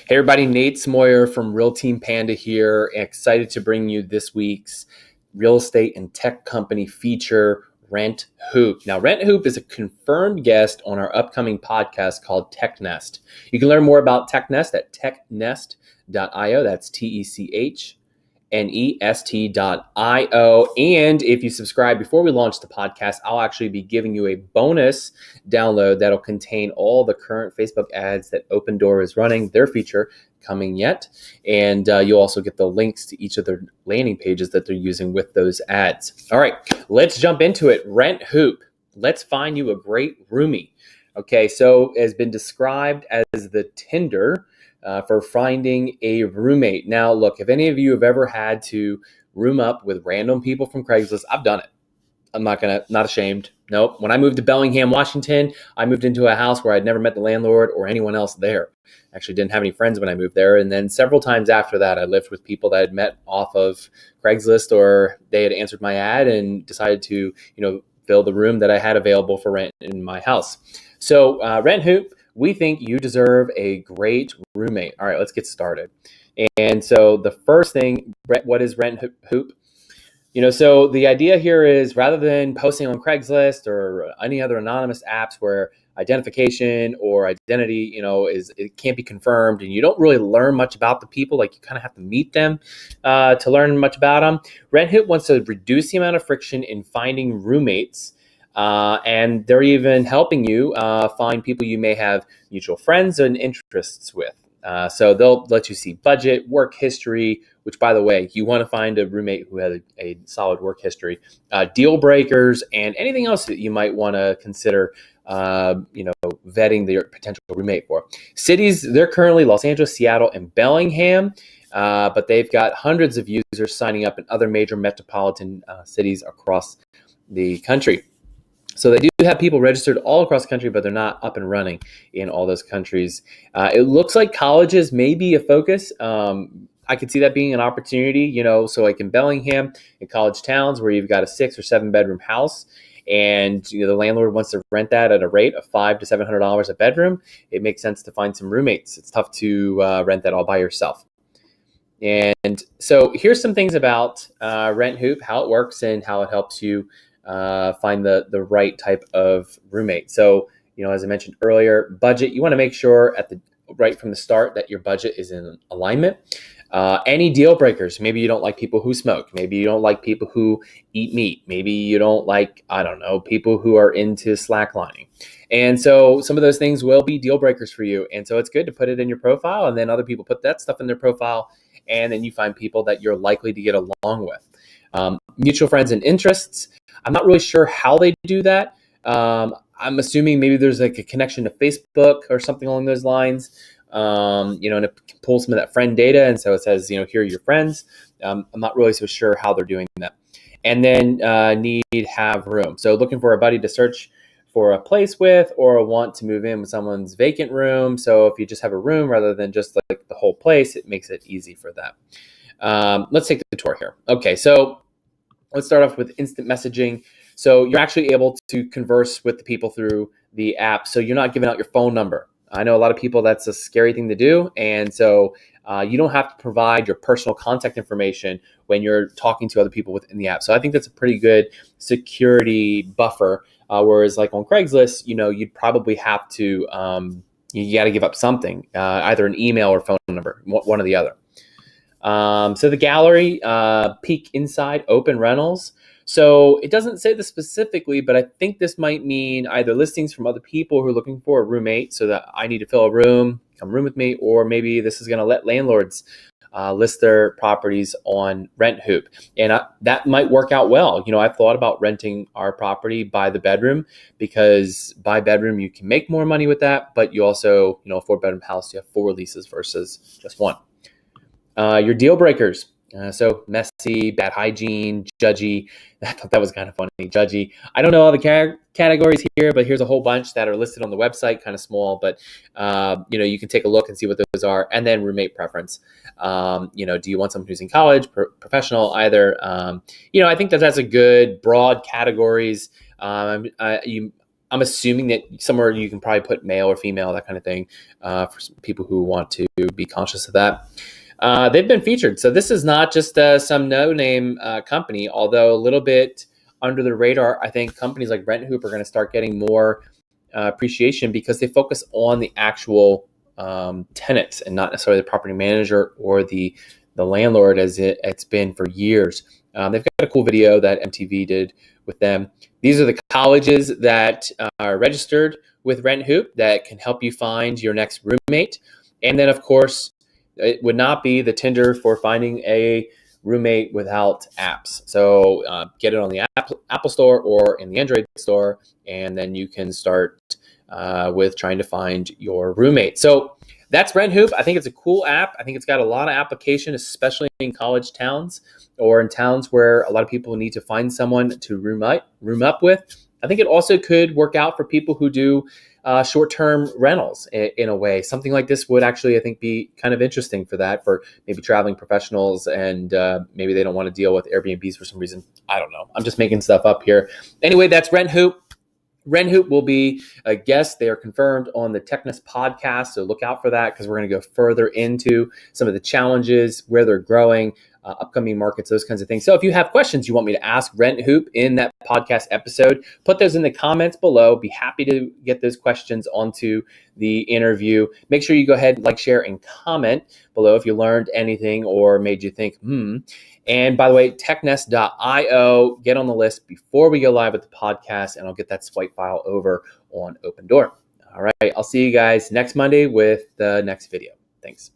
Hey everybody, Nate Smoyer from Real Team Panda here, excited to bring you this week's real estate and tech company feature, Rent Hoop. Now, Rent Hoop is a confirmed guest on our upcoming podcast called TechNest. You can learn more about TechNest at technest.io. That's TECHNEST.io. And if you subscribe before we launch the podcast, I'll actually be giving you a bonus download that'll contain all the current Facebook ads that Open Door is running, their feature coming yet. And you'll also get the links to each of their landing pages that they're using with those ads. All right, let's jump into it. Rent Hoop. Let's find you a great roomie. Okay, so it has been described as the Tinder for finding a roommate. Now, look, if any of you have ever had to room up with random people from Craigslist, I've done it. I'm not ashamed. Nope. When I moved to Bellingham, Washington, I moved into a house where I'd never met the landlord or anyone else there. Actually didn't have any friends when I moved there. And then several times after that, I lived with people that I'd met off of Craigslist, or they had answered my ad and decided to, fill the room that I had available for rent in my house. So Rent Hoop, we think you deserve a great roommate. All right, let's get started. And so the first thing, what is Rent Hoop? So the idea here is, rather than posting on Craigslist or any other anonymous apps where identification or identity, it can't be confirmed and you don't really learn much about the people, like you kind of have to meet them to learn much about them. Rent Hoop wants to reduce the amount of friction in finding roommates. And they're even helping you find people you may have mutual friends and interests with. So they'll let you see budget, work history, which, by the way, you want to find a roommate who has a solid work history, deal breakers, and anything else that you might want to consider, vetting your potential roommate for. Cities, they're currently Los Angeles, Seattle, and Bellingham, but they've got hundreds of users signing up in other major metropolitan cities across the country. So they do have people registered all across the country, but they're not up and running in all those countries. It looks like colleges may be a focus. I could see that being an opportunity, so like in Bellingham, in college towns where you've got a 6 or 7 bedroom house, and the landlord wants to rent that at a rate of $500 to $700 a bedroom, it makes sense to find some roommates. It's tough to rent that all by yourself. And so here's some things about Rent Hoop, how it works and how it helps you find the right type of roommate. So, as I mentioned earlier, budget, you want to make sure right from the start that your budget is in alignment. Any deal breakers, maybe you don't like people who smoke, maybe you don't like people who eat meat, maybe you don't like, people who are into slacklining. And so some of those things will be deal breakers for you. And so it's good to put it in your profile, and then other people put that stuff in their profile, and then you find people that you're likely to get along with. Mutual friends and interests. I'm not really sure how they do that. I'm assuming maybe there's like a connection to Facebook or something along those lines. And it pulls some of that friend data. And so it says, here are your friends. I'm not really so sure how they're doing that. And then have room. So looking for a buddy to search for a place with, or want to move in with someone's vacant room. So if you just have a room rather than just like the whole place, it makes it easy for that. Let's take the tour here. Okay, so let's start off with instant messaging. So you're actually able to converse with the people through the app. So you're not giving out your phone number. I know a lot of people, that's a scary thing to do. And so you don't have to provide your personal contact information when you're talking to other people within the app. So I think that's a pretty good security buffer. Whereas like on Craigslist, you'd probably have to, you got to give up something, either an email or phone number, one or the other. So the gallery, peek inside, open rentals. So it doesn't say this specifically, but I think this might mean either listings from other people who are looking for a roommate, so that I need to fill a room, come room with me, or maybe this is going to let landlords list their properties on Rent Hoop. And that might work out well. I've thought about renting our property by the bedroom, because by bedroom you can make more money with that, but you also, a 4-bedroom house, you have 4 leases versus just 1. Your deal breakers. So messy, bad hygiene, judgy. I thought that was kind of funny, judgy. I don't know all the categories here, but here's a whole bunch that are listed on the website, kind of small, but you can take a look and see what those are. And then roommate preference. Do you want someone who's in college, professional, either? I think that's a good broad categories. I'm assuming that somewhere you can probably put male or female, that kind of thing, for people who want to be conscious of that. They've been featured. So this is not just some no-name company, although a little bit under the radar. I think companies like Rent Hoop are going to start getting more appreciation because they focus on the actual tenants and not necessarily the property manager or the landlord as it's been for years. They've got a cool video that MTV did with them. These are the colleges that are registered with Rent Hoop that can help you find your next roommate. And then, of course, it would not be the Tinder for finding a roommate without apps. So get it on the Apple Store or in the Android Store, and then you can start with trying to find your roommate. So that's Rent Hoop. I think it's a cool app. I think it's got a lot of application, especially in college towns or in towns where a lot of people need to find someone to room up with. I think it also could work out for people who do short-term rentals in a way. Something like this would actually, I think, be kind of interesting for that, for maybe traveling professionals, and maybe they don't want to deal with Airbnbs for some reason. I don't know. I'm just making stuff up here. Anyway, that's Rent Hoop. Rent Hoop will be a guest. They are confirmed on the Techness podcast, so look out for that because we're going to go further into some of the challenges, where they're growing, upcoming markets, those kinds of things. So if you have questions you want me to ask Rent Hoop in that podcast episode, put those in the comments below. Be happy to get those questions onto the interview. Make sure you go ahead, like, share, and comment below if you learned anything or made you think, And by the way, techness.io, get on the list before we go live with the podcast, and I'll get that swipe file over on Open Door. All right, I'll see you guys next Monday with the next video. Thanks.